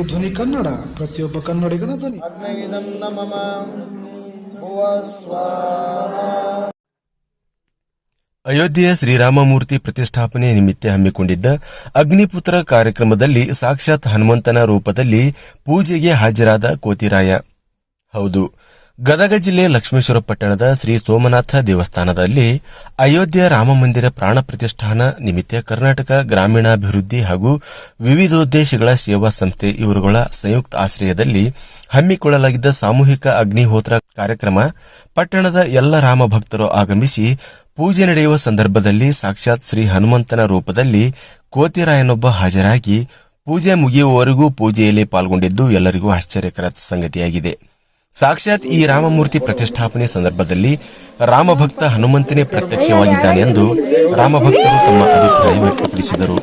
ಧ್ವನಿ ಕನ್ನಡ, ಪ್ರತಿಯೊಬ್ಬ ಕನ್ನಡಿಗನ ಧ್ವನಿ. ಅಯೋಧ್ಯೆಯ ಶ್ರೀರಾಮಮೂರ್ತಿ ಪ್ರತಿಷ್ಠಾಪನೆ ನಿಮಿತ್ತ ಹಮ್ಮಿಕೊಂಡಿದ್ದ ಅಗ್ನಿಪುತ್ರ ಕಾರ್ಯಕ್ರಮದಲ್ಲಿ ಸಾಕ್ಷಾತ್ ಹನುಮಂತನ ರೂಪದಲ್ಲಿ ಪೂಜೆಗೆ ಹಾಜರಾದ ಕೋತಿರಾಯ. ಹೌದು, ಗದಗ ಜಿಲ್ಲೆ ಲಕ್ಷ್ಮೇಶ್ವರ ಪಟ್ಟಣದ ಶ್ರೀ ಸೋಮನಾಥ ದೇವಸ್ಥಾನದಲ್ಲಿ ಅಯೋಧ್ಯೆ ರಾಮಮಂದಿರ ಪ್ರಾಣ ಪ್ರತಿಷ್ಠಾನ ನಿಮಿತ್ತ ಕರ್ನಾಟಕ ಗ್ರಾಮೀಣಾಭಿವೃದ್ಧಿ ಹಾಗೂ ವಿವಿಧೋದ್ದೇಶಗಳ ಸೇವಾ ಸಂಸ್ಥೆ ಇವರುಗಳ ಸಂಯುಕ್ತ ಆಶ್ರಯದಲ್ಲಿ ಹಮ್ಮಿಕೊಳ್ಳಲಾಗಿದ್ದ ಸಾಮೂಹಿಕ ಅಗ್ನಿಹೋತ್ರ ಕಾರ್ಯಕ್ರಮ ಪಟ್ಟಣದ ಎಲ್ಲ ರಾಮ ಭಕ್ತರು ಆಗಮಿಸಿ ಪೂಜೆ ನಡೆಯುವ ಸಂದರ್ಭದಲ್ಲಿ ಸಾಕ್ಷಾತ್ ಶ್ರೀ ಹನುಮಂತನ ರೂಪದಲ್ಲಿ ಕೋತಿರಾಯನೊಬ್ಬ ಹಾಜರಾಗಿ ಪೂಜೆ ಮುಗಿಯುವವರೆಗೂ ಪೂಜೆಯಲ್ಲಿ ಪಾಲ್ಗೊಂಡಿದ್ದು ಎಲ್ಲರಿಗೂ ಆಶ್ಚರ್ಯಕರ ಸಂಗತಿಯಾಗಿದೆ. ಸಾಕ್ಷಾತ್ ಈ ರಾಮಮೂರ್ತಿ ಪ್ರತಿಷ್ಠಾಪನೆ ಸಂದರ್ಭದಲ್ಲಿ ರಾಮಭಕ್ತ ಹನುಮಂತನೇ ಪ್ರತ್ಯಕ್ಷವಾಗಿದ್ದಾನೆ ಎಂದು ರಾಮಭಕ್ತರು ತಮ್ಮ ಅಭಿಪ್ರಾಯ ವ್ಯಕ್ತಪಡಿಸಿದರು.